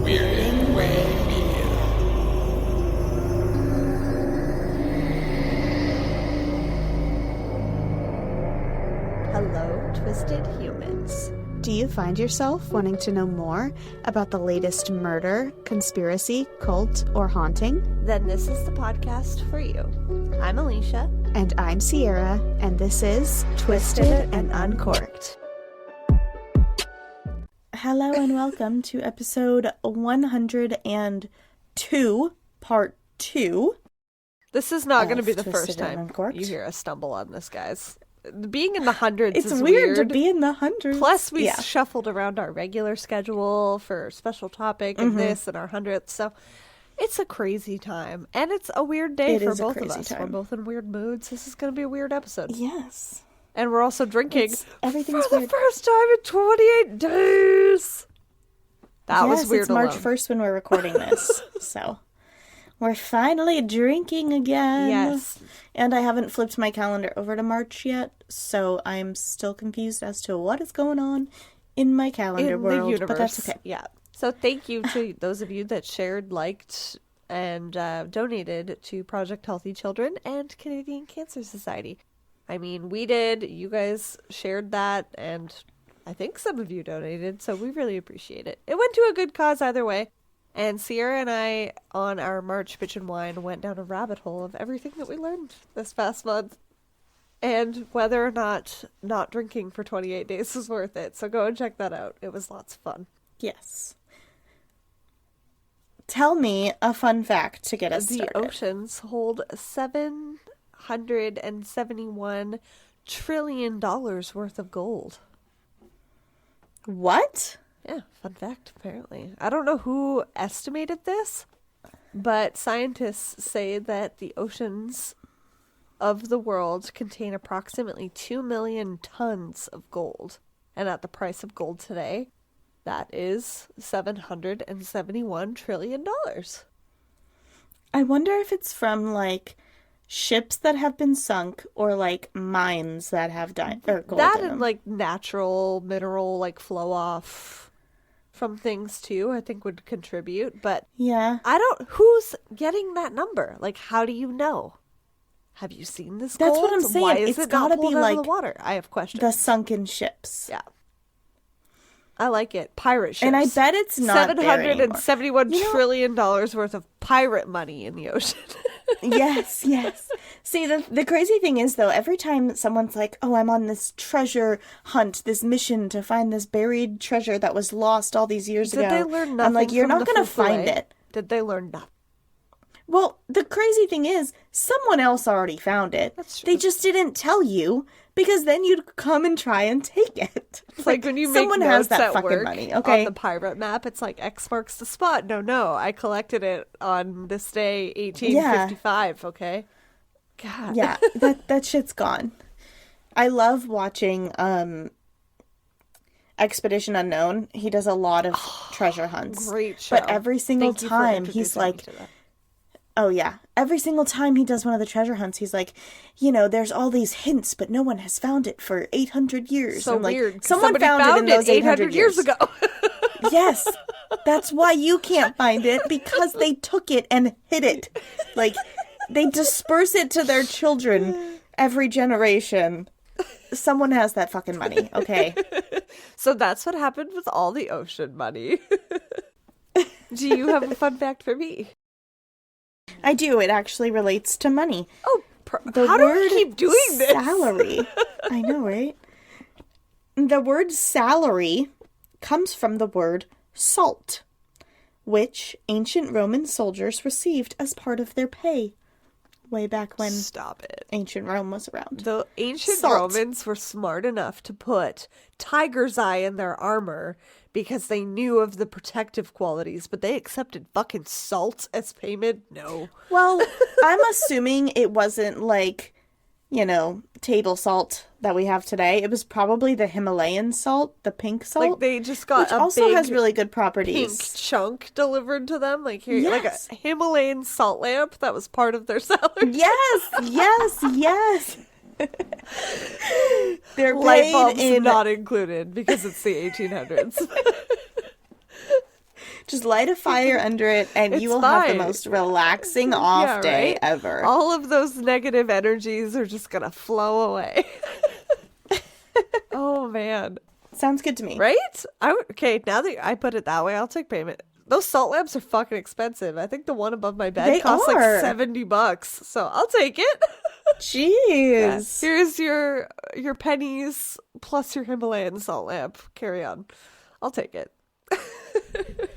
Weirding Way Media. Hello, Twisted Humans. Do you find yourself wanting to know more about the latest murder, conspiracy, cult, or haunting? Then this is the podcast for you. I'm Alicia. And I'm Sierra, and this is Twisted and Uncorked. Hello and welcome to episode 102, part 2. This is not going to be the Twisted first and time Uncorked. you hear us stumble on this, guys. Being in the hundreds It's is weird to be in the hundreds. Plus, we Yeah. shuffled around our regular schedule for special topic and this and our 100th. So it's a crazy time. And it's a weird day It for is a both of crazy us. time. We're both in weird moods. This is going to be a weird episode. Yes. And we're also drinking Everything's for weird. the first time in 28 days. That was weird It's March alone. 1st when we're recording this. So we're finally drinking again. Yes. And I haven't flipped my calendar over to March yet, so I'm still confused as to what is going on in my calendar In world. the universe. But that's okay. Yeah. So thank you to those of you that shared, liked, and donated to Project Healthy Children and Canadian Cancer Society. I mean, we did. You guys shared that, and I think some of you donated, so we really appreciate it. It went to a good cause either way. And Sierra and I, on our March Bitch and Wine, went down a rabbit hole of everything that we learned this past month. And whether or not drinking for 28 days was worth it. So go and check that out. It was lots of fun. Yes. Tell me a fun fact to get us The started. oceans hold $771 trillion worth of gold. What? Yeah, fun fact, apparently. I don't know who estimated this, but scientists say that the oceans of the world contain approximately 2 million tons of gold. And at the price of gold today, that is $771 trillion. I wonder if it's from, like, ships that have been sunk or, like, mines that have died or gold That in and, them. like, natural mineral, like, flow off from things, too, I think would contribute. But Yeah. who's getting that number? Like, how do you know? Have you seen this That's gold? what I'm saying. Why is It's it gotta not be pulled out of like the water? I have questions. The sunken ships. Yeah. I like it. Pirate ships. And I bet it's not there anymore. $771 trillion worth of pirate money in the ocean. Yes, yes. See, the crazy thing is, though, every time someone's like, oh, I'm on this treasure hunt, this mission to find this buried treasure that was lost all these years ago. Did they learn nothing I'm like, you're from not the going to find Fufue? it. Did they learn nothing? Well, the crazy thing is, someone else already found it. That's true. They just didn't tell you, because then you'd come and try and take it. It's like when you make someone notes has that at fucking work money, okay? on the pirate map, it's like X marks the spot. No, I collected it on this day, 1855, okay? God. Yeah, that shit's gone. I love watching Expedition Unknown. He does a lot of treasure hunts. Great show. But every single Thank you for time he's introducing me like, to that. oh yeah, every single time he does one of the treasure hunts, he's like, you know, there's all these hints, but no one has found it for 800 years. So I'm like, weird. 'Cause someone somebody found it in those 800 years ago. Yes, that's why you can't find it, because they took it and hid it. Like, they disperse it to their children every generation. Someone has that fucking money, okay? So that's what happened with all the ocean money. Do you have a fun fact for me? I do. It actually relates to money. Oh, The how do we word keep doing this? Salary. I know, right? The word salary comes from the word salt, which ancient Roman soldiers received as part of their pay way back when Stop it. ancient Rome was around. The ancient Salt. Romans were smart enough to put tiger's eye in their armor because they knew of the protective qualities, but they accepted fucking salt as payment? No. Well, I'm assuming it wasn't like, you know, table salt that we have today. It was probably the Himalayan salt, the pink salt. Like they just got which a also big has really good pink properties. chunk delivered to them. Like here, Yes. like a Himalayan salt lamp that was part of their salary. Yes, yes, yes. They're Light paid bulbs in not included because it's the 1800s. just light a fire under it, and It's you will have the fine. most relaxing off Yeah, day right? ever. All of those negative energies are just gonna flow away. Oh man. Sounds good to me. Right? Okay, now that I put it that way, I'll take payment. Those salt lamps are fucking expensive. I think the one above my bed They costs like are. $70, so I'll take it. Jeez. Here's your pennies plus your Himalayan salt lamp. Carry on. I'll take it.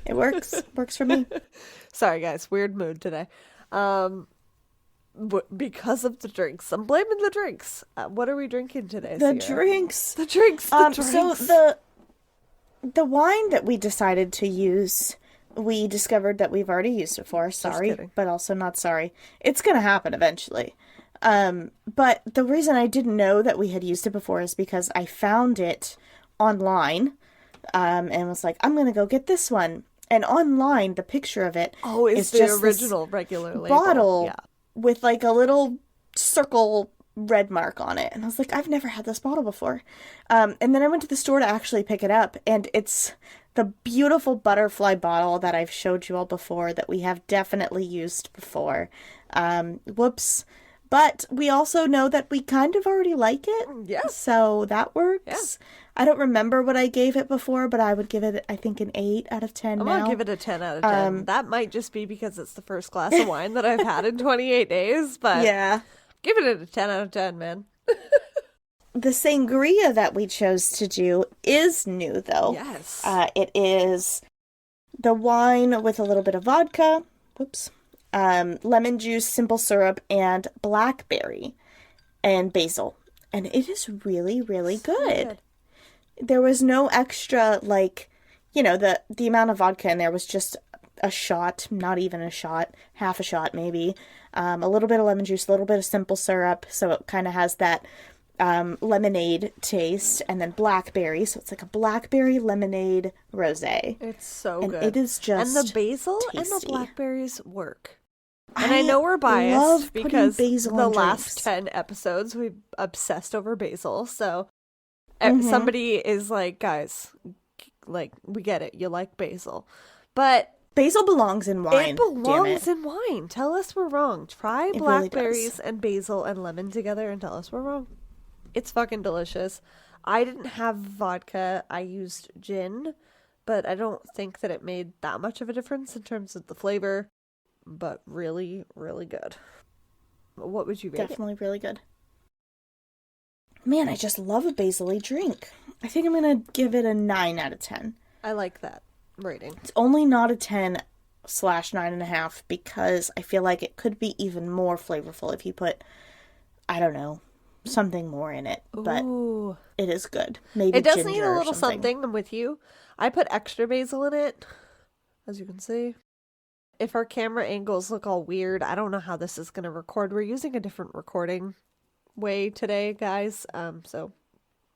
It works. Works for me. Sorry guys, weird mood today. Because of the drinks. I'm blaming the drinks. What are we drinking today, The Sierra? drinks. The drinks. So the wine that we decided to use, we discovered that we've already used it for. Sorry, kidding. but also not sorry. It's gonna happen eventually. But the reason I didn't know that we had used it before is because I found it online, and was like, I'm gonna go get this one. And online, the picture of it is the just this original regular label. bottle Yeah. with like a little circle red mark on it. And I was like, I've never had this bottle before. And then I went to the store to actually pick it up, and it's the beautiful butterfly bottle that I've showed you all before, that we have definitely used before. Whoops. But we also know that we kind of already like it. Yeah. So that works. I don't remember what I gave it before, but I would give it, I think, an 8 out of 10 I'm now. gonna give it a 10 out of 10. That might just be because it's the first glass of wine that I've had in 28 days, but Yeah. give it a 10 out of 10, man. The sangria that we chose to do is new, though. Yes. It is the wine with a little bit of vodka, lemon juice, simple syrup, and blackberry and basil. And it is really, really good. There was no extra, like, you know, the amount of vodka in there was just a shot, not even a shot, half a shot maybe. A little bit of lemon juice, a little bit of simple syrup, so it kind of has that lemonade taste, and then blackberry, so it's like a blackberry lemonade rosé. It's so And good. it is just And the basil and the tasty. blackberries work. And I know we're love biased putting because basil the in last drinks. 10 episodes we've obsessed over basil. So Mm-hmm. somebody is like, guys, like, we get it. You like basil. But Basil belongs in wine. it belongs damn it. in wine. Tell us we're wrong. Try really blackberries does. and basil and lemon together and tell us we're wrong. It's fucking delicious. I didn't have vodka. I used gin, but I don't think that it made that much of a difference in terms of the flavor. But really, really good. What would you rate it? Definitely really good. Man, I just love a basil-y drink. I think I'm gonna give it a 9 out of 10. I like that rating. It's only not a 10/9.5 because I feel like it could be even more flavorful if you put, I don't know, something more in it. But Ooh. it is good. Maybe It does ginger need a or little something. I'm with you. I put extra basil in it, as you can see. If our camera angles look all weird, I don't know how this is going to record. We're using a different recording way today, guys. So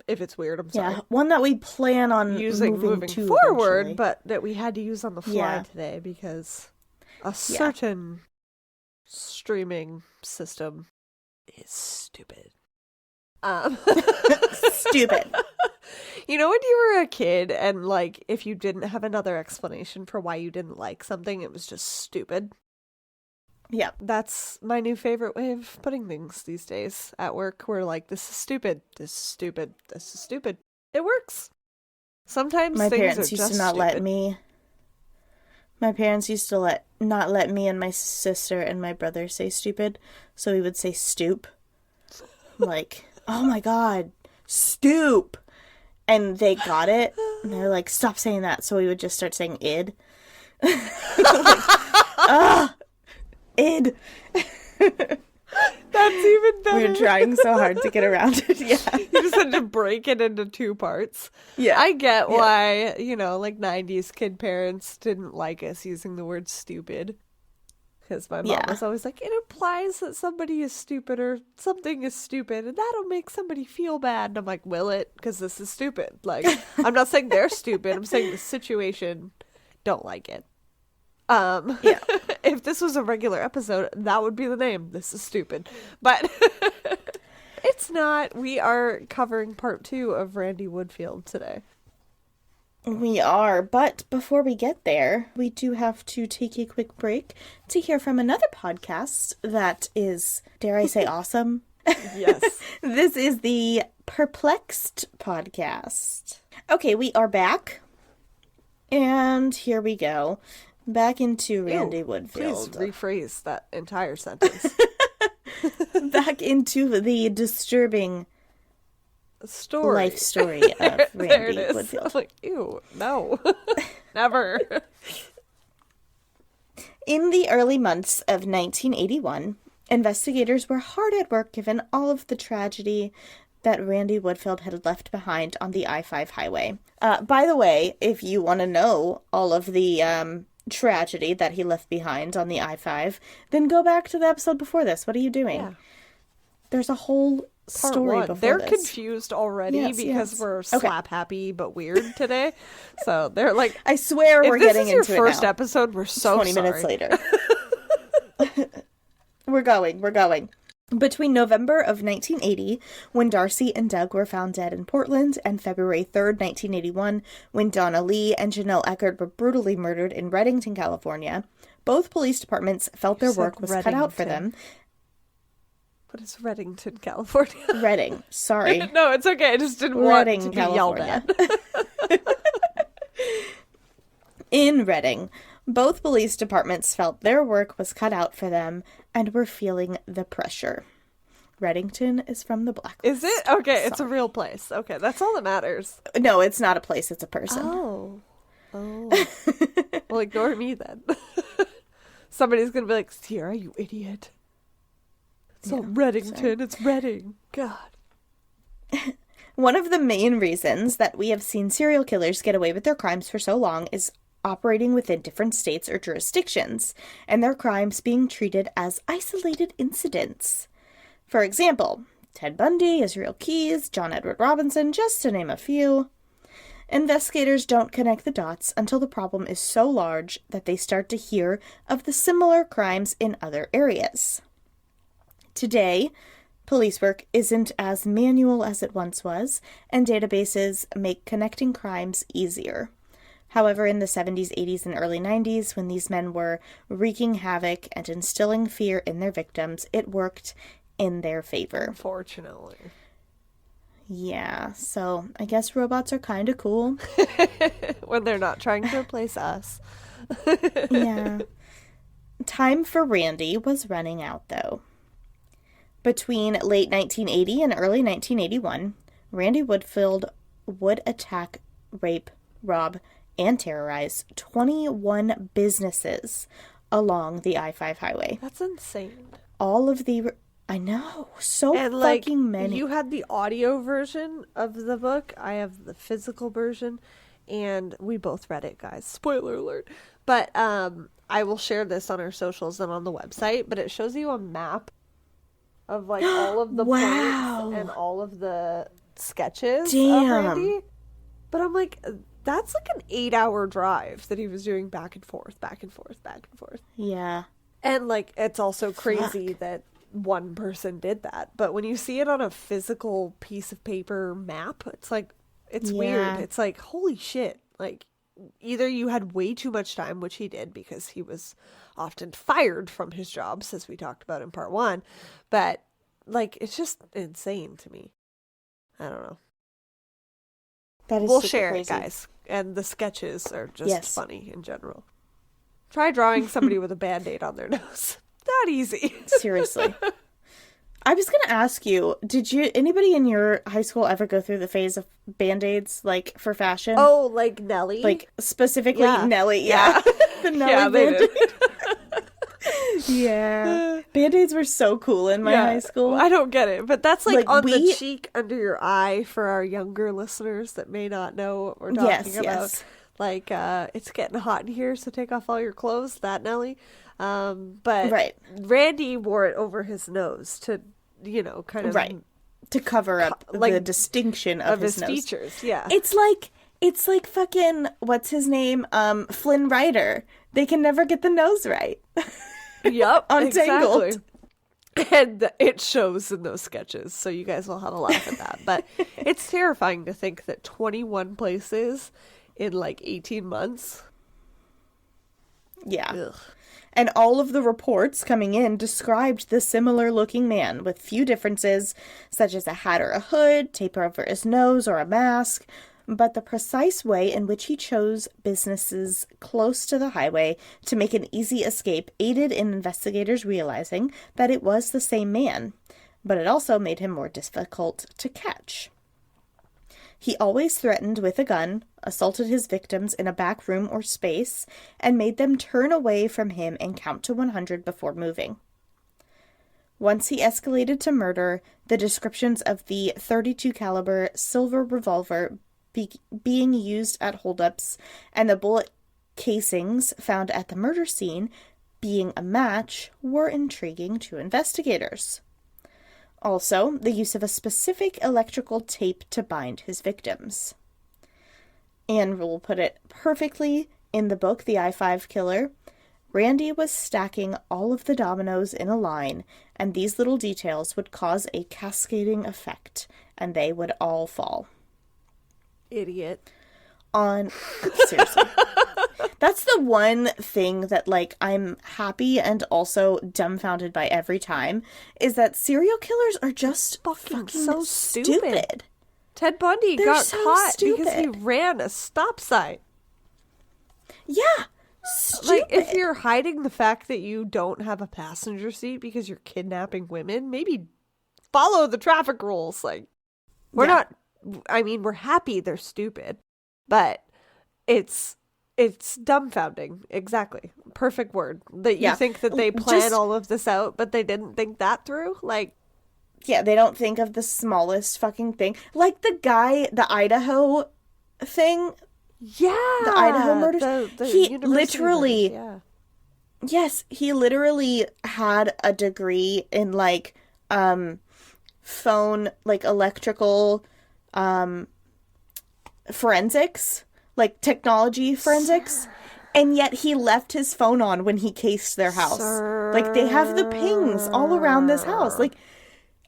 if it's weird, I'm sorry. Yeah, one that we plan on Moving to forward, eventually. but that we had to use on the fly Yeah. today because a certain streaming system is stupid. Stupid. You know when you were a kid and, like, if you didn't have another explanation for why you didn't like something, it was just stupid? Yeah. That's my new favorite way of putting things these days at work. We're like, this is stupid, this is stupid, this is stupid. It works. Sometimes My things parents are used just to not stupid. let me. My parents used to not let me and my sister and my brother say stupid, so we would say stoop. Like, oh my god, stoop. And they got it. And they're like, stop saying that. So we would just start saying id. Id. That's even better. We were trying so hard to get around it. Yeah. You just had to break it into two parts. Yeah. I get why, you know, like 90s kid parents didn't like us using the word stupid. Because my mom was always like, it implies that somebody is stupid or something is stupid, and that'll make somebody feel bad. And I'm like, will it? Because this is stupid. Like, I'm not saying they're stupid. I'm saying the situation, don't like it. If this was a regular episode, that would be the name. This is stupid. But It's not. We are covering part 2 of Randy Woodfield today. We are, but before we get there, we do have to take a quick break to hear from another podcast that is, dare I say, awesome? Yes. This is the Perplexed podcast. Okay, we are back. And here we go. Back into Randy Woodfield. Please rephrase that entire sentence. Back into the disturbing life story of There Randy it is. Woodfield. I'm like, ew, no. Never. In the early months of 1981, investigators were hard at work given all of the tragedy that Randy Woodfield had left behind on the I-5 highway. By the way, if you want to know all of the tragedy that he left behind on the I-5, then go back to the episode before this. What are you doing? Yeah. There's a whole story before They're this. confused already because we're slap happy but weird today. So they're like, I swear we're getting into it now. If this is your first episode, we're so 20 sorry. minutes later. We're going. Between November of 1980, when Darcy and Doug were found dead in Portland, and February 3rd, 1981, when Donna Lee and Janelle Eckert were brutally murdered in Reddington, California, both police departments felt their work was cut out for them. What is Reddington, California? Redding, sorry. No, it's okay. I just didn't Redding, want to be California. yelled at. In Redding, both police departments felt their work was cut out for them and were feeling the pressure. Reddington is from the Blacklist. Is it? Okay, it's a real place. Okay, that's all that matters. No, it's not a place, it's a person. Oh. Well, ignore me then. Somebody's going to be like, Sierra, you idiot. It's not Reddington, sorry. It's Redding. God. One of the main reasons that we have seen serial killers get away with their crimes for so long is operating within different states or jurisdictions, and their crimes being treated as isolated incidents. For example, Ted Bundy, Israel Keyes, John Edward Robinson, just to name a few. Investigators don't connect the dots until the problem is so large that they start to hear of the similar crimes in other areas. Today, police work isn't as manual as it once was, and databases make connecting crimes easier. However, in the 70s, 80s, and early 90s, when these men were wreaking havoc and instilling fear in their victims, it worked in their favor. Unfortunately. Yeah, so I guess robots are kind of cool. When they're not trying to replace us. Yeah. Time for Randy was running out, though. Between late 1980 and early 1981, Randy Woodfield would attack, rape, rob, and terrorize 21 businesses along the I-5 highway. That's insane. All of the... I know, so and fucking many. You had the audio version of the book. I have the physical version, and we both read it, guys. Spoiler alert. But I will share this on our socials and on the website, but it shows you a map of like all of the points and all of the sketches of Randy. But I'm like, that's like an 8-hour drive that he was doing back and forth, back and forth, back and forth. Yeah. And like, it's also crazy that one person did that. But when you see it on a physical piece of paper map, it's like, it's weird. It's like, holy shit. Like, either you had way too much time, which he did because he was often fired from his jobs, as we talked about in part 1. But, like, it's just insane to me. I don't know. That is we'll super share crazy. it, guys. And the sketches are just funny in general. Try drawing somebody with a Band-Aid on their nose. That easy. Seriously. I was going to ask you, did anybody in your high school ever go through the phase of Band-Aids, like, for fashion? Oh, like Nelly? Like, specifically Nelly, yeah. The Nelly Band-Aid. Yeah. Band-Aids were so cool in my high school. I don't get it, but that's like on the cheek under your eye for our younger listeners that may not know what we're talking about. Yes. Like, it's getting hot in here, so take off all your clothes, that Nelly. But Randy wore it over his nose to, kind of... Right. To cover up like, the distinction of his nose. Features, yeah. It's like fucking, what's his name? Flynn Rider. They can never get the nose right. Yep, Untangled. exactly. And it shows in those sketches, so you guys will have a laugh at that. But it's terrifying to think that 21 places in like 18 months. Yeah. Ugh. And all of the reports coming in described the similar-looking man, with few differences, such as a hat or a hood, tape over his nose, or a mask. But the precise way in which he chose businesses close to the highway to make an easy escape aided in investigators realizing that it was the same man. But it also made him more difficult to catch. He always threatened with a gun, assaulted his victims in a back room or space, and made them turn away from him and count to 100 before moving. Once he escalated to murder, the descriptions of the .32 caliber silver revolver being used at holdups and the bullet casings found at the murder scene being a match were intriguing to investigators. Also, the use of a specific electrical tape to bind his victims. Anne Rule put it perfectly in the book The I-5 Killer. Randy was stacking all of the dominoes in a line, and these little details would cause a cascading effect, and they would all fall. Idiot. Seriously. That's the one thing that, like, I'm happy and also dumbfounded by every time, is that serial killers are just fucking so stupid. Ted Bundy They're got so caught because he stupid. ran a stop sign. Yeah, stupid. Like, if you're hiding the fact that you don't have a passenger seat because you're kidnapping women, maybe follow the traffic rules. Like, we're we're happy they're stupid, but it's dumbfounding. Exactly. Perfect word. That you think that they plan all of this out, but they didn't think that through. Like, yeah, they don't think of the smallest fucking thing. Like the Idaho thing. Yeah. The Idaho murders. He literally, murders, yes, he literally had a degree in like, phone, like electrical, forensics, like technology forensics. And yet he left his phone on when he cased their house. Like, they have the pings all around this house. Like,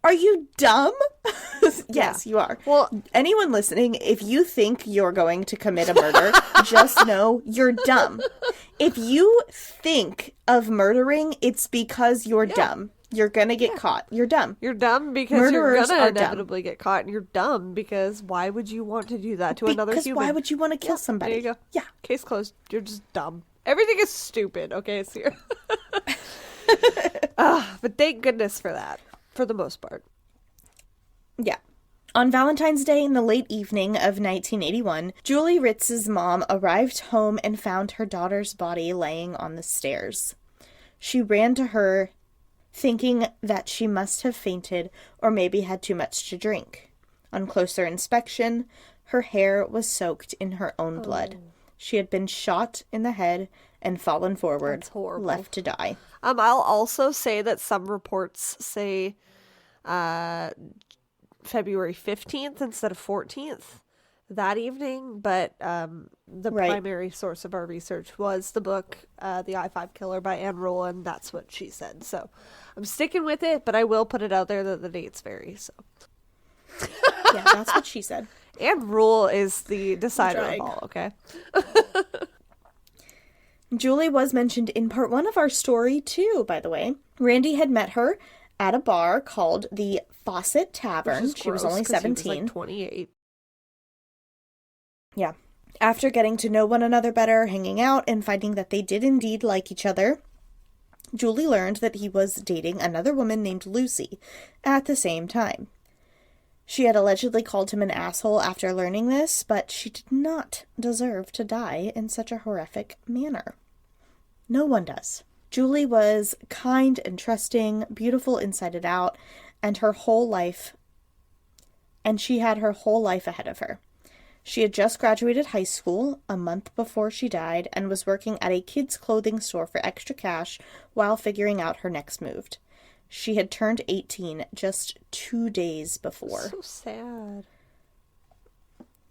are you dumb? Yes, you are. Well, anyone listening, if you think you're going to commit a murder, just know you're dumb. If you think of murdering, it's because you're dumb. You're gonna get caught. You're dumb. You're dumb because Murderers you're are gonna inevitably get caught, and you're dumb because why would you want to do that to another human? Because why would you want to kill somebody? There you go. Yeah. Case closed. You're just dumb. Everything is stupid. Okay, it's here. But thank goodness for that, for the most part. Yeah. On Valentine's Day in the late evening of 1981, Julie Ritz's mom arrived home and found her daughter's body laying on the stairs. She ran to her, thinking that she must have fainted or maybe had too much to drink. On closer inspection, her hair was soaked in her own blood. She had been shot in the head and fallen forward, left to die. I'll also say that some reports say February 15th instead of 14th that evening, but the primary source of our research was the book The I-5 Killer by Anne Rule, and that's what she said. So I'm sticking with it, but I will put it out there that the dates vary. So yeah, that's what she said. Anne Rule is the decider of all, okay? Julie was mentioned in part 1 of our story too, by the way. Randy had met her at a bar called the Fawcett Tavern. She was only 17. She was like 28. Yeah. After getting to know one another better, hanging out, and finding that they did indeed like each other, Julie learned that he was dating another woman named Lucy at the same time. She had allegedly called him an asshole after learning this, but she did not deserve to die in such a horrific manner. No one does. Julie was kind and trusting, beautiful inside and out, and she had her whole life ahead of her. She had just graduated high school a month before she died and was working at a kids' clothing store for extra cash while figuring out her next move. She had turned 18 just 2 days before. So sad.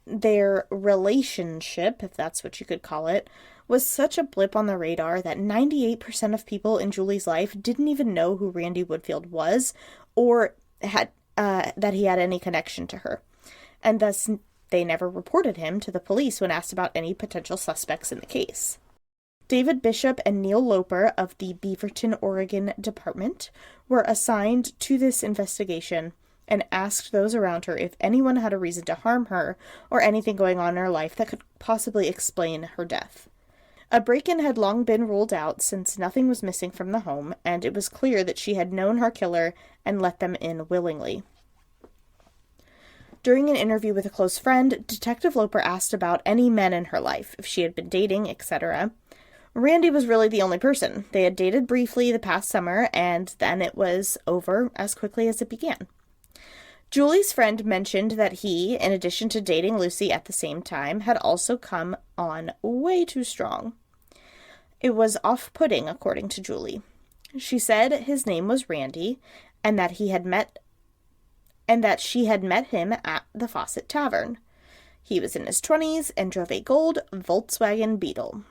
their relationship, if that's what you could call it, was such a blip on the radar that 98% of people in Julie's life didn't even know who Randy Woodfield was or had that he had any connection to her. And thus, they never reported him to the police when asked about any potential suspects in the case. David Bishop and Neil Loper of the Beaverton, Oregon Department were assigned to this investigation and asked those around her if anyone had a reason to harm her or anything going on in her life that could possibly explain her death. A break-in had long been ruled out since nothing was missing from the home, and it was clear that she had known her killer and let them in willingly. During an interview with a close friend, Detective Loper asked about any men in her life, if she had been dating, etc. Randy was really the only person. They had dated briefly the past summer, and then it was over as quickly as it began. Julie's friend mentioned that he, in addition to dating Lucy at the same time, had also come on way too strong. It was off-putting, according to Julie. She said his name was Randy, and that she had met him at the Fawcett Tavern. He was in his 20s and drove a gold Volkswagen Beetle.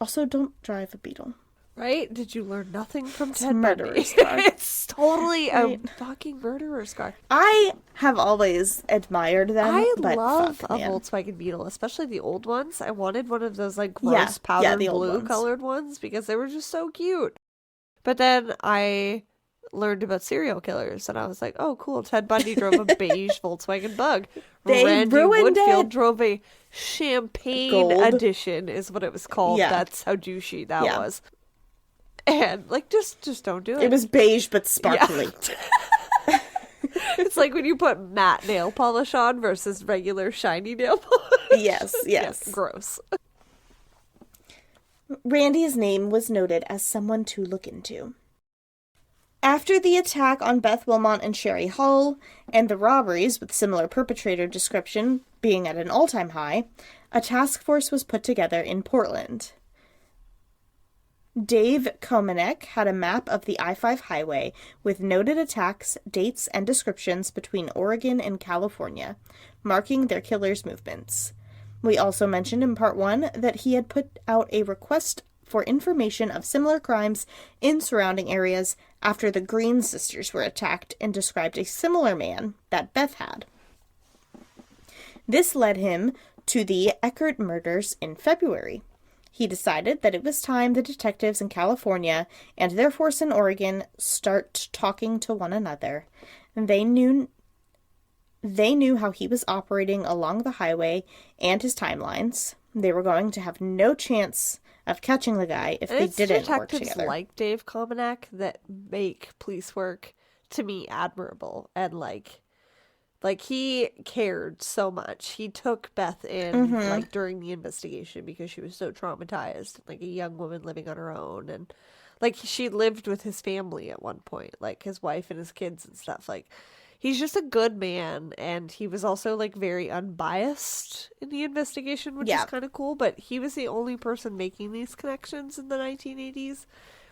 Also, don't drive a Beetle. Right? Did you learn nothing from It's Ted a Bundy? murderer's car. It's totally Right. a fucking murderer's car. I have always admired them. I but love fuck, a man. Volkswagen Beetle, especially the old ones. I wanted one of those like Yeah, gross powder the old blue ones. colored ones because they were just so cute. But then I learned about serial killers and I was like, oh cool, Ted Bundy drove a beige Volkswagen Bug. They Randy ruined Woodfield it. drove a champagne Gold. edition is what it was called. Yeah. That's how douchey that Yeah. was. And like just don't do it. It was beige but sparkly. It's like when you put matte nail polish on versus regular shiny nail polish. Yes. Gross. Randy's name was noted as someone to look into. After the attack on Beth Wilmot and Sherry Hull, and the robberies with similar perpetrator description being at an all-time high, a task force was put together in Portland. Dave Komanek had a map of the I-5 highway with noted attacks, dates, and descriptions between Oregon and California, marking their killers' movements. We also mentioned in part 1 that he had put out a request for information of similar crimes in surrounding areas after the Green sisters were attacked and described a similar man that Beth had. This led him to the Eckert murders in February. He decided that it was time the detectives in California and their force in Oregon start talking to one another. They knew how he was operating along the highway and his timelines. They were going to have no chance of catching the guy if they didn't work detectives together. like Dave Komanek that make police work, to me, admirable. And like he cared so much. He took Beth in like during the investigation because she was so traumatized, like a young woman living on her own, and like she lived with his family at one point, like his wife and his kids and stuff. Like he's just a good man, and he was also like very unbiased in the investigation, which is kind of cool. But he was the only person making these connections in the 1980s,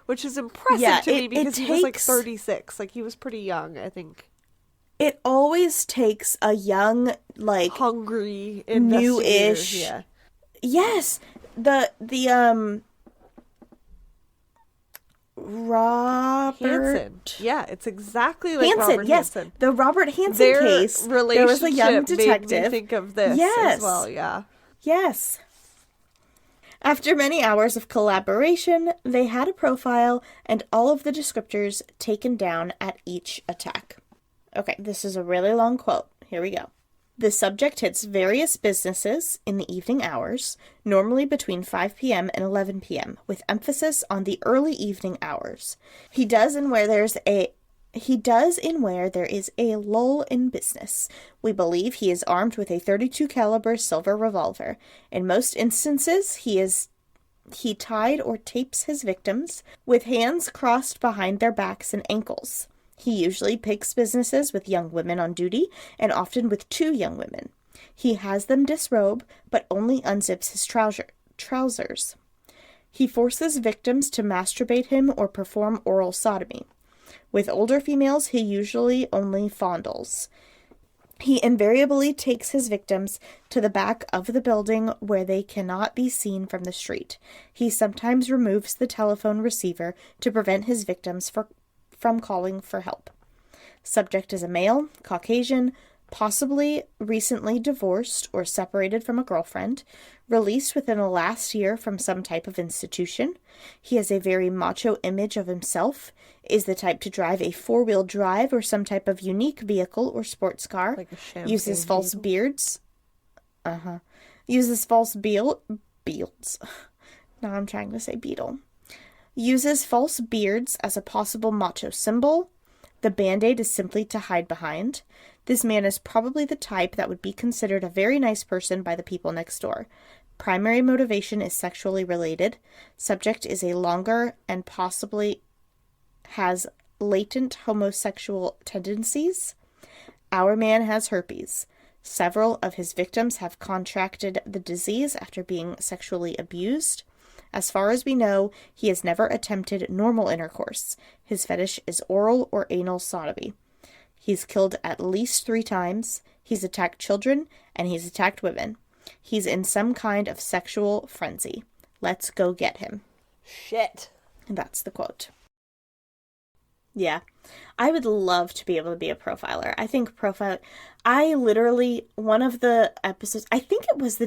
which is impressive to me because he was like 36. Like he was pretty young, I think. It always takes a young, like, Hungry, new-ish. Yeah. Yes, Robert Hansen. Yeah, it's exactly like Hansen. Robert Yes, Hansen. the Robert Hansen Their case. There was a young relationship made me detective. think of this as well. Yeah. Yes. After many hours of collaboration, they had a profile and all of the descriptors taken down at each attack. Okay, this is a really long quote. Here we go. The subject hits various businesses in the evening hours, normally between 5 p.m. and 11 p.m., with emphasis on the early evening hours. He does in where there is a lull in business. We believe he is armed with a .32 caliber silver revolver. In most instances, he tied or tapes his victims with hands crossed behind their backs and ankles. He usually picks businesses with young women on duty, and often with 2 young women. He has them disrobe, but only unzips his trousers. He forces victims to masturbate him or perform oral sodomy. With older females, he usually only fondles. He invariably takes his victims to the back of the building where they cannot be seen from the street. He sometimes removes the telephone receiver to prevent his victims from calling for help. Subject is a male, Caucasian, possibly recently divorced or separated from a girlfriend, released within the last year from some type of institution. He has a very macho image of himself, is the type to drive a four-wheel drive or some type of unique vehicle or sports car, Like a champagne uses false beetle. beards. Uses false beards. Now I'm trying to say beetle. Uses false beards as a possible macho symbol. The Band-Aid is simply to hide behind. This man is probably the type that would be considered a very nice person by the people next door. Primary motivation is sexually related. Subject is a longer and possibly has latent homosexual tendencies. Our man has herpes. Several of his victims have contracted the disease after being sexually abused. As far as we know, he has never attempted normal intercourse. His fetish is oral or anal sodomy. He's killed at least 3 times. He's attacked children, and he's attacked women. He's in some kind of sexual frenzy. Let's go get him. Shit. And that's the quote. Yeah. I would love to be able to be a profiler. I think one of the episodes, I think it was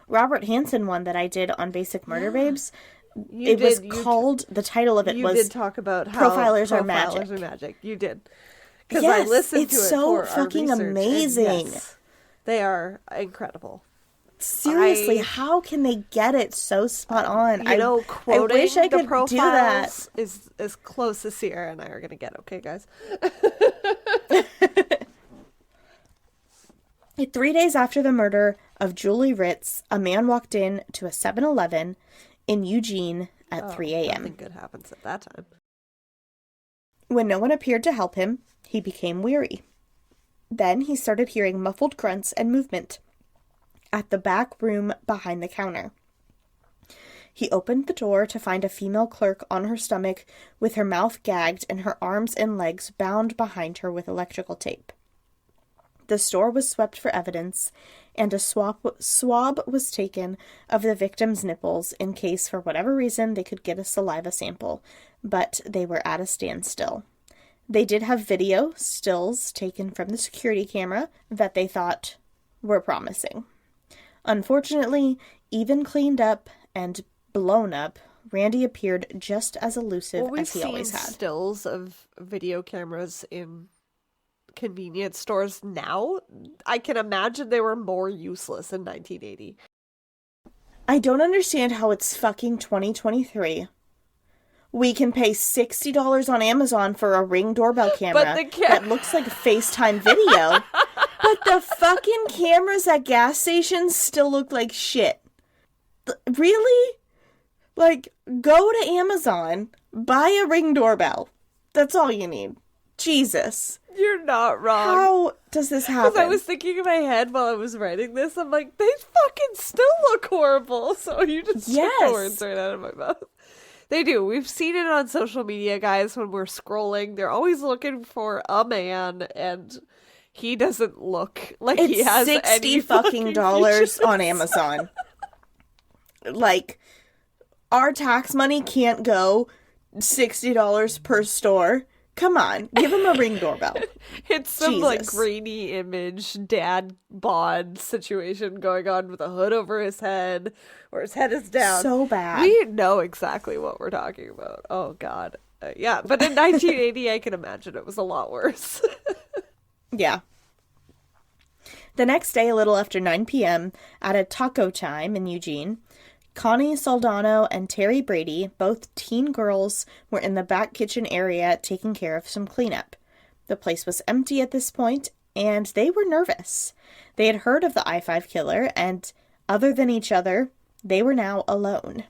Robert Hansen one that I did on Basic Murder Babes. The title of it was, you did talk about how Profilers Are Magic. You did. Because Yes, I listened to it it's so for our fucking research, and amazing. yes, they are incredible. Seriously, how can they get it so spot on? Quoting I wish I the could profiles do that. is as close as Sierra and I are going to get. Okay, guys? 3 days after the murder of Julie Ritz, a man walked in to a 7-Eleven in Eugene at 3 a.m. Nothing good happens at that time. When no one appeared to help him, he became weary. Then he started hearing muffled grunts and movement at the back room behind the counter. He opened the door to find a female clerk on her stomach with her mouth gagged and her arms and legs bound behind her with electrical tape. The store was swept for evidence, and a swab was taken of the victim's nipples in case, for whatever reason, they could get a saliva sample, but they were at a standstill. They did have video stills taken from the security camera that they thought were promising. Unfortunately, even cleaned up and blown up, Randy appeared just as elusive as he always had. We've seen stills of video cameras in convenience stores now. I can imagine they were more useless in 1980. I don't understand how it's fucking 2023. We can pay $60 on Amazon for a Ring doorbell camera that looks like FaceTime video, but the fucking cameras at gas stations still look like shit. Really? Like, go to Amazon, buy a Ring doorbell. That's all you need. Jesus. You're not wrong. How does this happen? Because I was thinking in my head while I was writing this, I'm like, they fucking still look horrible. So you just took the words right out of my mouth. They do. We've seen it on social media, guys, when we're scrolling. They're always looking for a man, and he doesn't look like he has any fucking dollars on Amazon. Like, our tax money can't go $60 per store. Come on, give him a Ring doorbell. It's some like grainy image dad bod situation going on with a hood over his head, or his head is down. So bad. We know exactly what we're talking about. Oh God, yeah. But in 1980, I can imagine it was a lot worse. Yeah. The next day, a little after 9 p.m., at a taco time in Eugene, Connie Soldano and Terry Brady, both teen girls, were in the back kitchen area taking care of some cleanup. The place was empty at this point, and they were nervous. They had heard of the I-5 killer, and other than each other, they were now alone.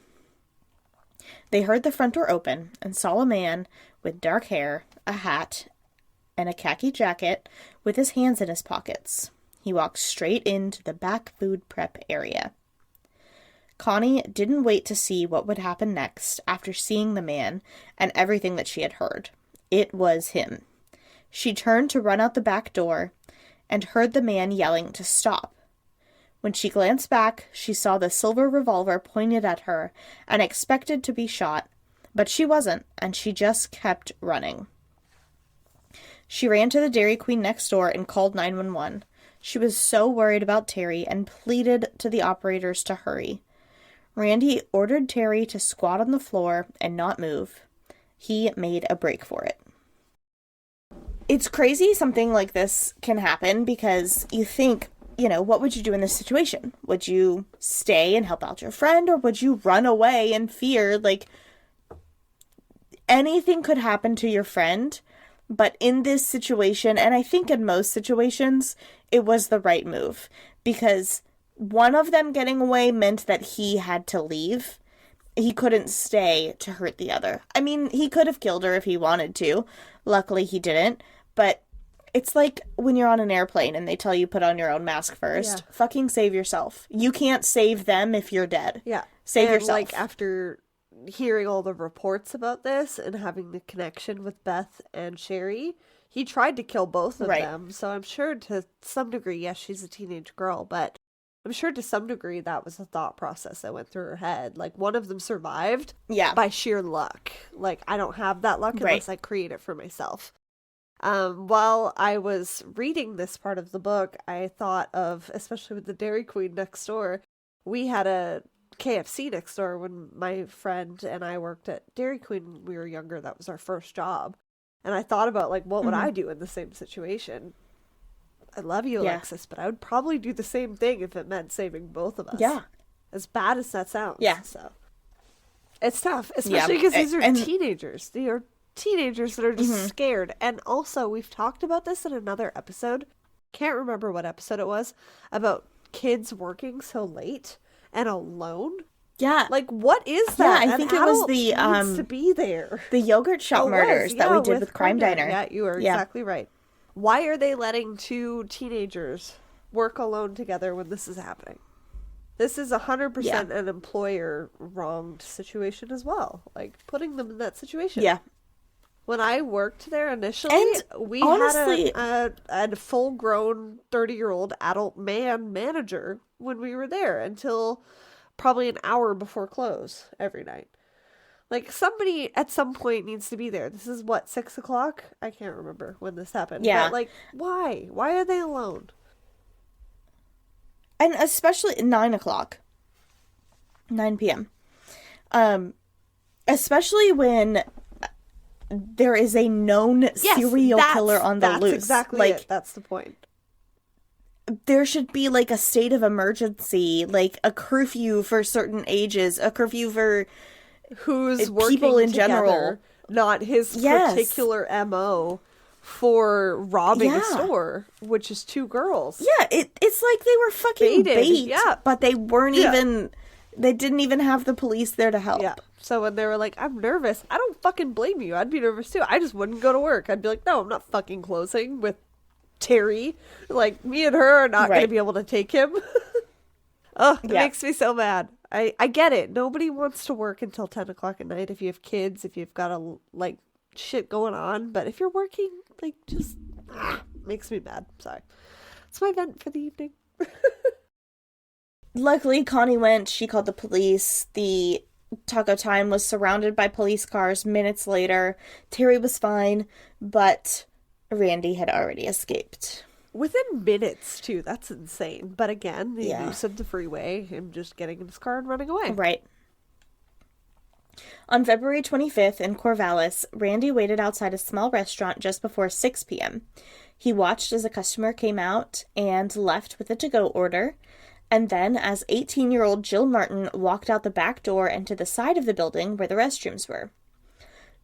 They heard the front door open and saw a man with dark hair, a hat, and a khaki jacket with his hands in his pockets. He walked straight into the back food prep area. Connie didn't wait to see what would happen next after seeing the man and everything that she had heard. It was him. She turned to run out the back door and heard the man yelling to stop. When she glanced back, she saw the silver revolver pointed at her and expected to be shot, but she wasn't, and she just kept running. She ran to the Dairy Queen next door and called 911. She was so worried about Terry and pleaded to the operators to hurry. Randy ordered Terry to squat on the floor and not move. He made a break for it. It's crazy something like this can happen because you think, what would you do in this situation? Would you stay and help out your friend, or would you run away in fear? Anything could happen to your friend, but in this situation, and I think in most situations, it was the right move, because one of them getting away meant that he had to leave. He couldn't stay to hurt the other. I mean, he could have killed her if he wanted to. Luckily, he didn't. But it's like when you're on an airplane and they tell you put on your own mask first. Yeah. Fucking save yourself. You can't save them if you're dead. Yeah. Save yourself. After hearing all the reports about this and having the connection with Beth and Sherry, he tried to kill both of them. So I'm sure to some degree, yes, she's a teenage girl, but I'm sure to some degree that was a thought process that went through her head. One of them survived by sheer luck. I don't have that luck unless I create it for myself. While I was reading this part of the book, I thought of, especially with the Dairy Queen next door, we had a KFC next door when my friend and I worked at Dairy Queen when we were younger. That was our first job. And I thought about, what would I do in the same situation? I love you, Alexis, but I would probably do the same thing if it meant saving both of us. Yeah. As bad as that sounds. Yeah. So it's tough, especially because these are teenagers. They are teenagers that are just scared. And also, we've talked about this in another episode. Can't remember what episode it was, about kids working so late and alone. Yeah. What is that? Yeah, I think it was the needs to be there. The yogurt shop murders that we did with Crime Diner. Yeah, you are exactly right. Why are they letting two teenagers work alone together when this is happening? This is 100% an employer-wronged situation as well. Putting them in that situation. Yeah. When I worked there initially, we had a full-grown 30-year-old adult manager when we were there until probably an hour before close every night. Somebody at some point needs to be there. This is 6 o'clock? I can't remember when this happened. Yeah. But, why? Why are they alone? And especially 9 o'clock. 9 p.m. Especially when there is a known serial killer on the loose. That's exactly it. That's the point. There should be a state of emergency, a curfew for certain ages, a curfew for who's working people in together, general, not his particular MO for robbing a store, which is two girls. Yeah, it's like they were fucking bait, but they weren't even. They didn't even have the police there to help. Yeah. So when they were like, I'm nervous, I don't fucking blame you. I'd be nervous too. I just wouldn't go to work. I'd be like, no, I'm not fucking closing with Terry. Me and her are not going to be able to take him. It makes me so mad. I get it. Nobody wants to work until 10 o'clock at night if you have kids, if you've got shit going on. But if you're working, just makes me mad. Sorry. It's my vent for the evening. Luckily, Connie went. She called the police. The Taco Time was surrounded by police cars minutes later. Terry was fine, but Randy had already escaped. Within minutes, too. That's insane. But again, the use of the freeway, him just getting in his car and running away. Right. On February 25th in Corvallis, Randy waited outside a small restaurant just before 6 p.m. He watched as a customer came out and left with a to-go order. And then, as 18-year-old Jill Martin walked out the back door and to the side of the building where the restrooms were.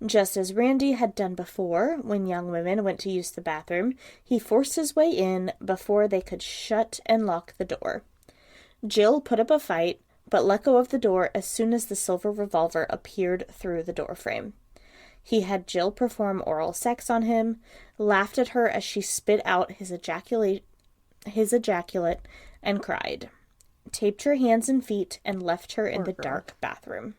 Just as Randy had done before, when young women went to use the bathroom, he forced his way in before they could shut and lock the door. Jill put up a fight, but let go of the door as soon as the silver revolver appeared through the doorframe. He had Jill perform oral sex on him, laughed at her as she spit out his ejaculate, and cried, taped her hands and feet, and left her in the dark bathroom.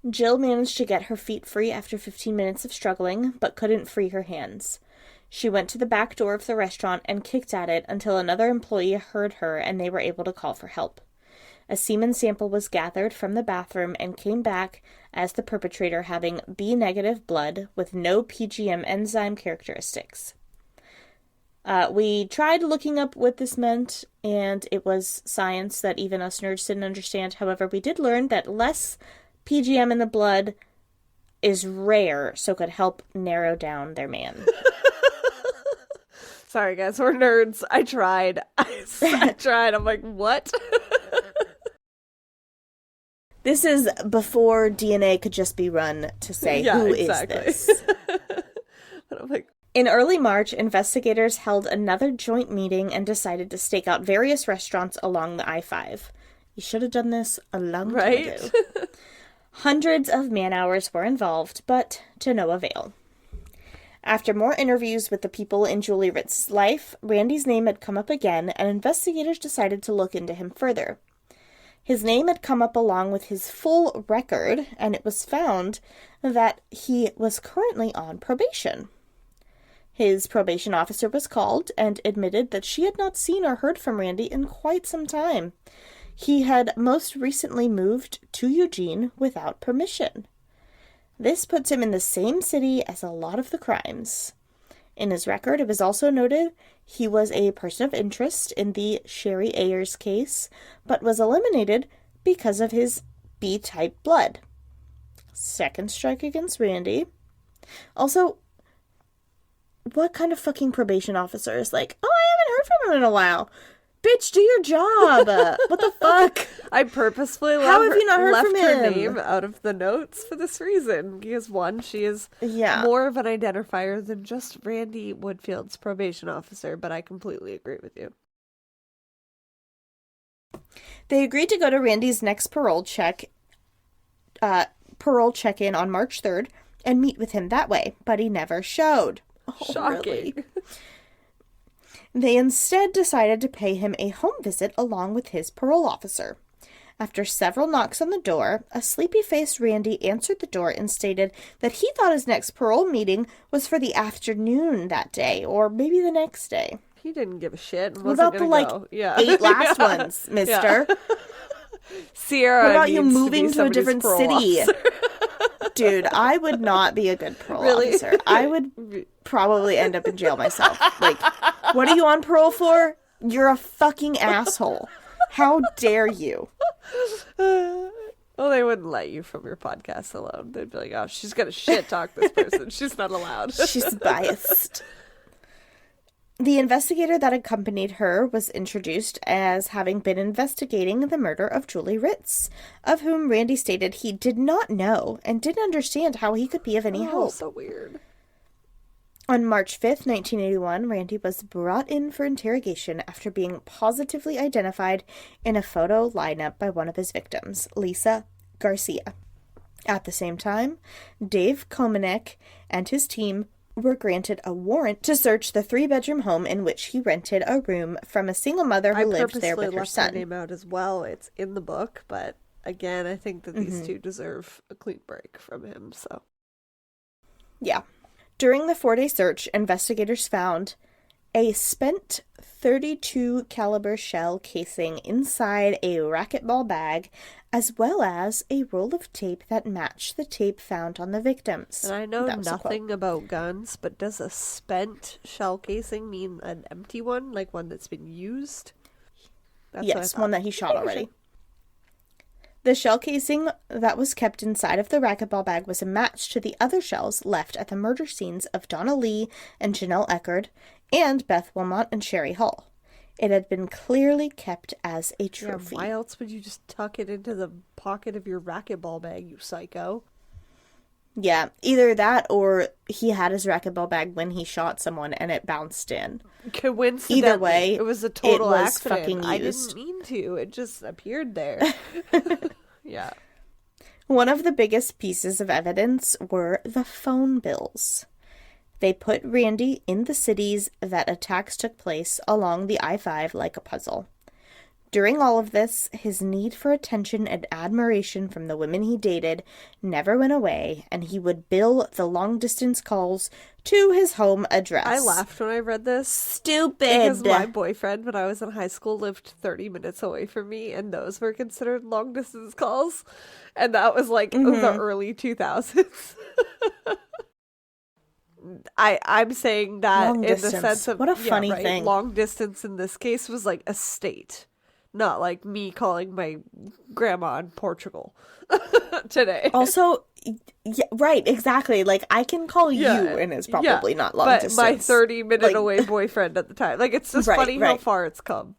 Jill managed to get her feet free after 15 minutes of struggling, but couldn't free her hands. She went to the back door of the restaurant and kicked at it until another employee heard her and they were able to call for help. A semen sample was gathered from the bathroom and came back as the perpetrator having B-negative blood with no PGM enzyme characteristics. We tried looking up what this meant, and it was science that even us nerds didn't understand. However, we did learn that less PGM in the blood is rare, so could help narrow down their man. Sorry, guys, we're nerds. I tried. I tried. I'm like, what? This is before DNA could just be run to say, who is this? And I'm like, in early March, investigators held another joint meeting and decided to stake out various restaurants along the I-5. You should have done this a long time ago. Hundreds of man-hours were involved, but to no avail. After more interviews with the people in Julie Ritz's life, Randy's name had come up again, and investigators decided to look into him further. His name had come up along with his full record, and it was found that he was currently on probation. His probation officer was called and admitted that she had not seen or heard from Randy in quite some time. He had most recently moved to Eugene without permission. This puts him in the same city as a lot of the crimes. In his record, it was also noted he was a person of interest in the Sherry Ayers case, but was eliminated because of his B-type blood. Second strike against Randy. Also, what kind of fucking probation officer is like, oh, I haven't heard from him in a while. Bitch, do your job. What the fuck? I purposefully How have you not heard left from her him? name out of the notes for this reason. Because one, she is more of an identifier than just Randy Woodfield's probation officer, but I completely agree with you. They agreed to go to Randy's next parole check-in on March 3rd and meet with him that way, but he never showed. Shocking. Really? They instead decided to pay him a home visit along with his parole officer. After several knocks on the door, a sleepy-faced Randy answered the door and stated that he thought his next parole meeting was for the afternoon that day, or maybe the next day. He didn't give a shit. What about the, 8 last ones, mister? Sierra, what about you needs moving to a different city? Dude, I would not be a good parole officer. I would probably end up in jail myself. Like, what are you on parole for? You're a fucking asshole. How dare you? Well, they wouldn't let you from your podcast alone. They'd be like, oh, she's going to shit talk this person. She's not allowed. She's biased. The investigator that accompanied her was introduced as having been investigating the murder of Julie Ritz, of whom Randy stated he did not know and didn't understand how he could be of any help. So weird. On March 5th, 1981, Randy was brought in for interrogation after being positively identified in a photo lineup by one of his victims, Lisa Garcia. At the same time, Dave Komanek and his team were granted a warrant to search the 3-bedroom home in which he rented a room from a single mother who lived there with her son. I purposely left her name out as well. It's in the book, but again, I think that these two deserve a clean break from him, so. Yeah. During the 4-day search, investigators found a spent .32 caliber shell casing inside a racquetball bag, as well as a roll of tape that matched the tape found on the victims. And I know nothing about guns, but does a spent shell casing mean an empty one, like one that's been used? That's yes, one that he shot already. The shell casing that was kept inside of the racquetball bag was a match to the other shells left at the murder scenes of Donna Lee and Janelle Eckerd and Beth Wilmot and Sherry Hall. It had been clearly kept as a trophy. Yeah, why else would you just tuck it into the pocket of your racquetball bag, you psycho? Yeah, either that or he had his racquetball bag when he shot someone and it bounced in. Coincidentally, either way, it was a total accident. Fucking used. I didn't mean to. It just appeared there. Yeah. One of the biggest pieces of evidence were the phone bills. They put Randy in the cities that attacks took place along the I-5 like a puzzle. During all of this, his need for attention and admiration from the women he dated never went away, and he would bill the long-distance calls to his home address. I laughed when I read this. Stupid! Because my boyfriend, when I was in high school, lived 30 minutes away from me, and those were considered long-distance calls. And that was like the early 2000s. I'm saying that Long in distance. the sense of... What a funny thing. Long distance in this case was like a state. Not like me calling my grandma in Portugal today. Also, yeah, right, exactly. Like, I can call you, and it's probably not long distance. But my 30-minute away boyfriend at the time. Like, it's just funny how far it's come.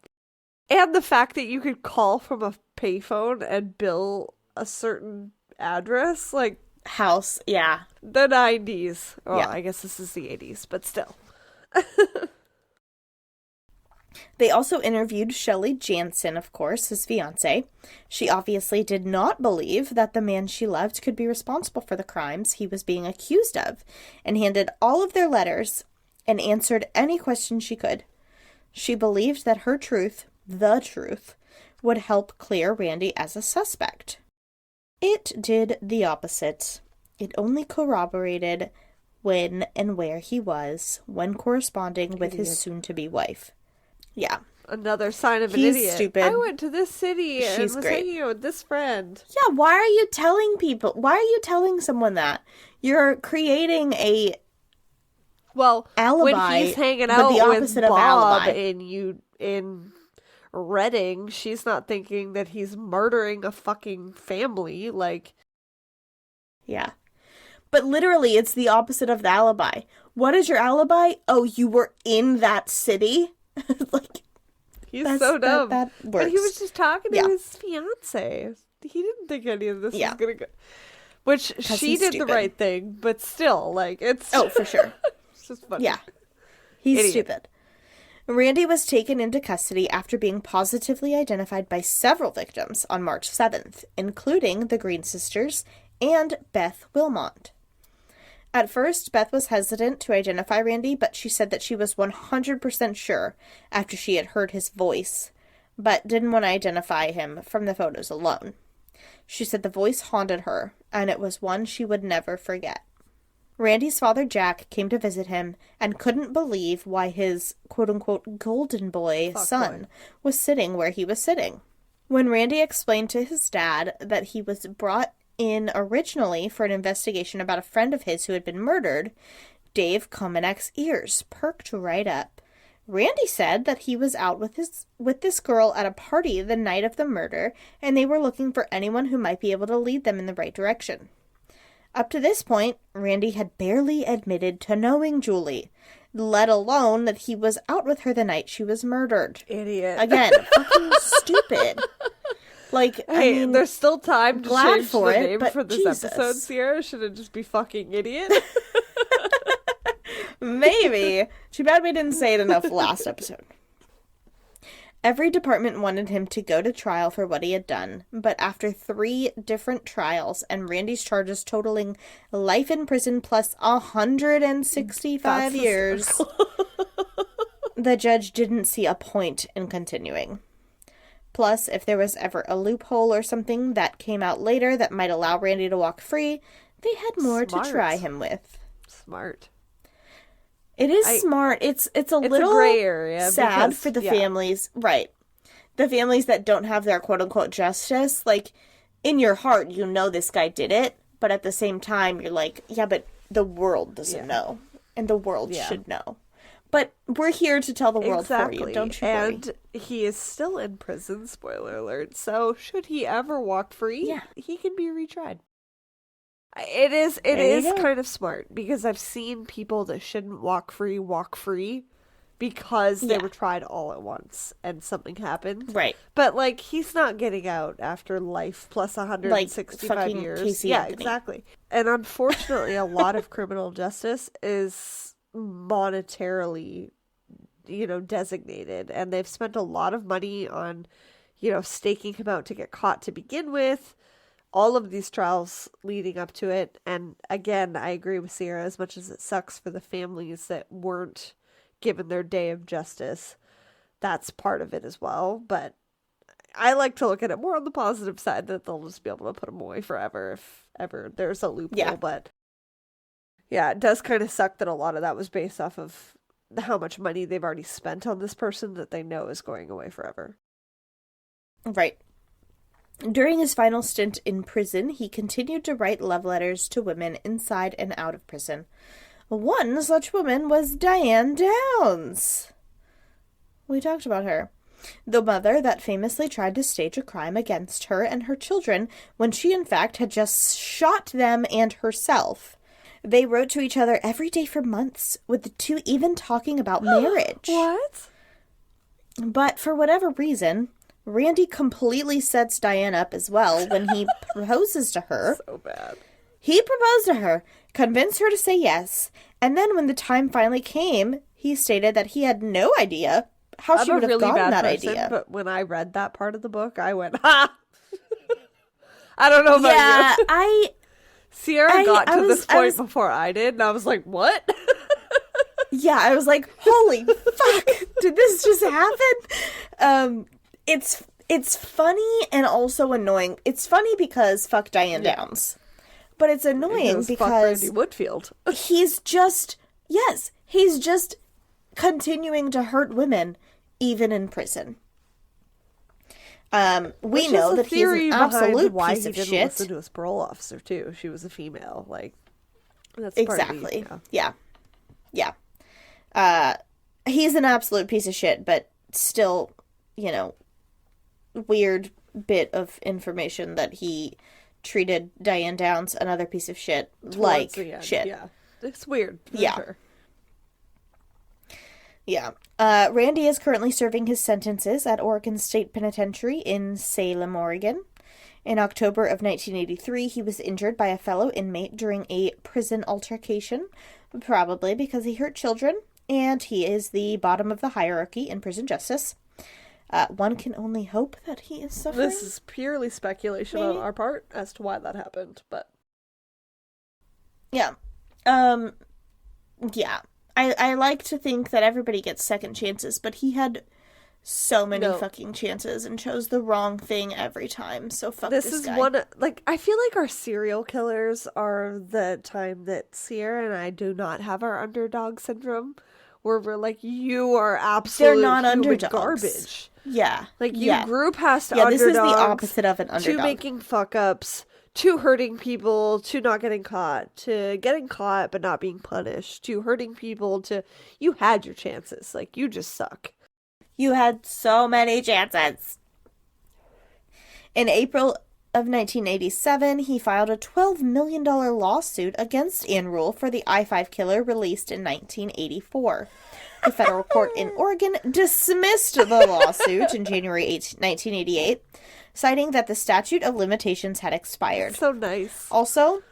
And the fact that you could call from a payphone and bill a certain address, like... House, yeah. The 90s. Oh, yeah. I guess this is the 80s, but still. They also interviewed Shelley Jansen, of course, his fiancée. She obviously did not believe that the man she loved could be responsible for the crimes he was being accused of, and handed all of their letters and answered any question she could. She believed that her truth, the truth, would help clear Randy as a suspect. It did the opposite. It only corroborated when and where he was when corresponding with his soon-to-be wife. Yeah. Another sign of an He's idiot. stupid. I went to this city and She's was great. hanging out with this friend. Yeah, why are you telling people? Why are you telling someone that? You're creating a alibi, when he's hanging but out the with opposite of Bob alibi. in Reading, she's not thinking that he's murdering a fucking family. Like, yeah. But literally, it's the opposite of the alibi. What is your alibi? Oh, you were in that city? Like, he's so dumb. That works. And he was just talking to Yeah. his fiance. He didn't think any of this Yeah. was gonna go. Which 'Cause she he's did stupid. the right thing, but still, like, it's Oh, for sure. it's just funny. Yeah. He's Idiot. stupid. Randy was taken into custody after being positively identified by several victims on March 7th, including the Green sisters and Beth Wilmot. At first, Beth was hesitant to identify Randy, but she said that she was 100% sure after she had heard his voice, but didn't want to identify him from the photos alone. She said the voice haunted her, and it was one she would never forget. Randy's father, Jack, came to visit him and couldn't believe why his quote-unquote golden boy son was sitting where he was sitting. When Randy explained to his dad that he was brought in originally for an investigation about a friend of his who had been murdered, Dave Komenek's ears perked right up. Randy said that he was out with this girl at a party the night of the murder, and they were looking for anyone who might be able to lead them in the right direction. Up to this point, Randy had barely admitted to knowing Julie, let alone that he was out with her the night she was murdered. Idiot. Again, fucking stupid. Like, Hey, I mean, there's still time to glad change for the it, name but for this Jesus. episode, Sierra. Should it just be fucking idiot? maybe. Too bad we didn't say it enough last episode. Every department wanted him to go to trial for what he had done, but after 3 different trials and Randy's charges totaling life in prison plus 165 years, the judge didn't see a point in continuing. Plus, if there was ever a loophole or something that came out later that might allow Randy to walk free, they had more Smart. to try him with. Smart. It is smart. It's a little gray area sad because- for the yeah. families. Right. The families that don't have their quote-unquote justice. Like, in your heart, you know this guy did it. But at the same time, you're like, yeah, but the world doesn't know. And the world should know. But we're here to tell the world for you. Don't you worry. And he is still in prison, spoiler alert. So should he ever walk free, he can be retried. It is kind of smart because I've seen people that shouldn't walk free because they were tried all at once and something happened. Right. But like he's not getting out after life plus 165 fucking years. Casey Yeah, Anthony. exactly. And unfortunately a lot of criminal justice is monetarily designated, and they've spent a lot of money on staking him out to get caught to begin with. All of these trials leading up to it. And again, I agree with Sierra, as much as it sucks for the families that weren't given their day of justice, that's part of it as well. But I like to look at it more on the positive side that they'll just be able to put him away forever if ever there's a loophole. Yeah. But yeah, it does kind of suck that a lot of that was based off of how much money they've already spent on this person that they know is going away forever. Right. During his final stint in prison, he continued to write love letters to women inside and out of prison. One such woman was Diane Downs. We talked about her. The mother that famously tried to stage a crime against her and her children when she, in fact, had just shot them and herself. They wrote to each other every day for months, with the two even talking about marriage. What? But for whatever reason, Randy completely sets Diane up as well when he proposes to her. So bad. He proposed to her, convinced her to say yes, and then when the time finally came, he stated that he had no idea how she would have gotten that idea. But when I read that part of the book, I went, ha! I don't know about you. Sierra got to this point before I did, and I was like, what? Yeah, I was like, holy fuck, did this just happen? It's funny and also annoying. It's funny because fuck Diane Downs. But it's annoying because fuck Randy Woodfield. he's just continuing to hurt women even in prison. We know that he's an absolute piece of shit. He didn't listen to his parole officer too. She was a female. Like, that's exactly. Yeah. He's an absolute piece of shit, but still, weird bit of information that he treated Diane Downs, another piece of shit, like shit. Yeah, it's weird. Yeah. Sure. Yeah. Randy is currently serving his sentences at Oregon State Penitentiary in Salem, Oregon. In October of 1983, he was injured by a fellow inmate during a prison altercation, probably because he hurt children, and he is the bottom of the hierarchy in prison justice. One can only hope that he is suffering. This is purely speculation on our part as to why that happened, but... Yeah. Yeah. I like to think that everybody gets second chances, but he had so many fucking chances and chose the wrong thing every time, so fuck this guy. This is one, I feel like our serial killers are the time that Sierra and I do not have our underdog syndrome, where we're like, you are absolute They're not human underdogs. Garbage. Yeah. Like, you grew past underdogs. This is the opposite of an underdog. To making fuck-ups, to hurting people, to not getting caught, to getting caught but not being punished, to hurting people, to... You had your chances. Like, you just suck. You had so many chances. In April of 1987, he filed a $12 million lawsuit against Ann Rule for the I-5 killer released in 1984. The federal court in Oregon dismissed the lawsuit in January 1988, citing that the statute of limitations had expired. That's so nice. Also,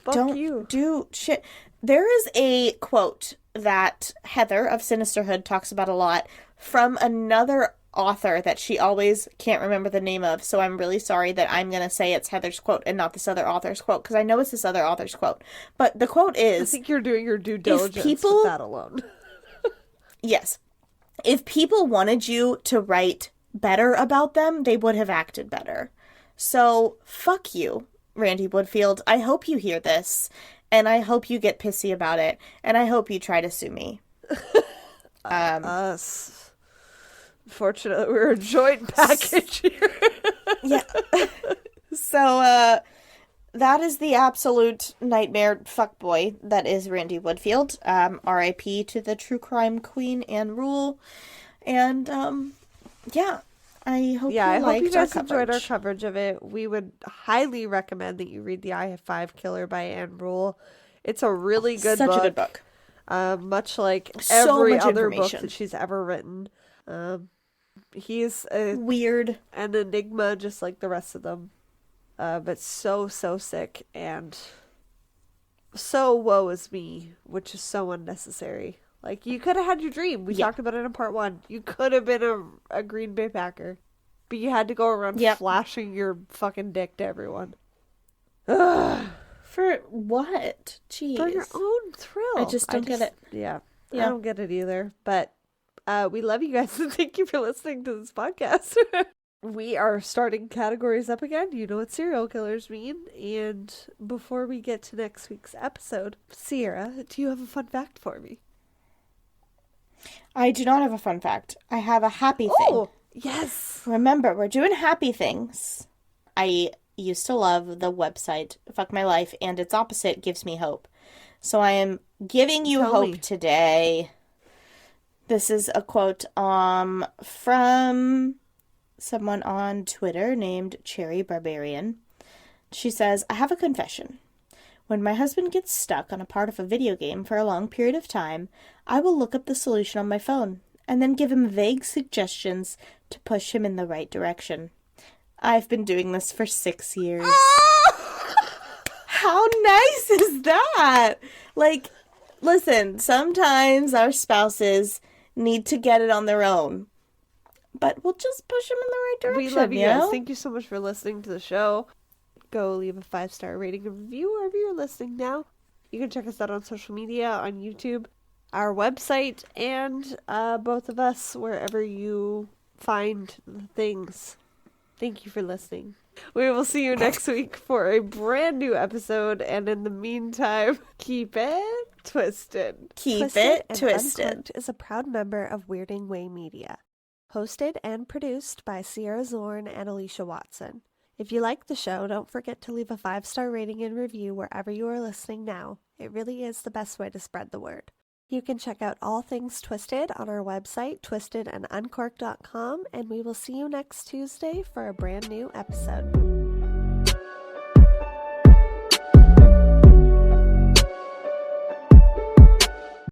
don't you. do shit. There is a quote that Heather of Sinisterhood talks about a lot from another author that she always can't remember the name of, so I'm really sorry that I'm going to say it's Heather's quote and not this other author's quote, because I know it's this other author's quote. But the quote is... I think you're doing your due diligence with that alone. Yes. If people wanted you to write better about them, they would have acted better. So, fuck you, Randy Woodfield. I hope you hear this, and I hope you get pissy about it, and I hope you try to sue me. Us. Fortunately, we're a joint package here. Yeah. So, that is the absolute nightmare fuckboy that is Randy Woodfield. R.I.P. to the true crime queen Ann Rule. And, yeah. I hope you guys enjoyed our coverage of it. We would highly recommend that you read The I-5 Killer by Ann Rule. It's a really good book. Such a good book. Much like every other book information that she's ever written. He's an enigma just like the rest of them. But so sick and so woe is me, which is so unnecessary. Like, you could have had your dream. We talked about it in part 1. You could have been a Green Bay Packer. But you had to go around flashing your fucking dick to everyone. Ugh. For what? Jeez. For your own thrill. I just don't get it. Yeah. I don't get it either. But we love you guys and thank you for listening to this podcast. we are starting categories up again. You know what serial killers mean. And before we get to next week's episode, Sierra, do you have a fun fact for me? I do not have a fun fact. I have a happy thing. Oh, yes. Remember, we're doing happy things. I used to love the website Fuck My Life, and its opposite, Gives Me Hope. So I am giving you hope today. This is a quote from someone on Twitter named Cherry Barbarian. She says, "I have a confession. When my husband gets stuck on a part of a video game for a long period of time, I will look up the solution on my phone and then give him vague suggestions to push him in the right direction. I've been doing this for 6 years." How nice is that? Like, listen, sometimes our spouses need to get it on their own, but we'll just push them in the right direction. We love you guys. know? Thank you so much for listening to the show. Go leave a 5-star rating and review wherever you're listening now. You can check us out on social media, on YouTube, our website, and both of us wherever you find the things. Thank you for listening. We will see you next week for a brand new episode, and in the meantime, keep it twisted. Keep it and twisted. Uncorked is a proud member of Weirding Way Media. Hosted and produced by Sierra Zorn and Alicia Watson. If you like the show, don't forget to leave a 5-star rating and review wherever you are listening now. It really is the best way to spread the word. You can check out all things Twisted on our website, twistedanduncorked.com, and we will see you next Tuesday for a brand new episode.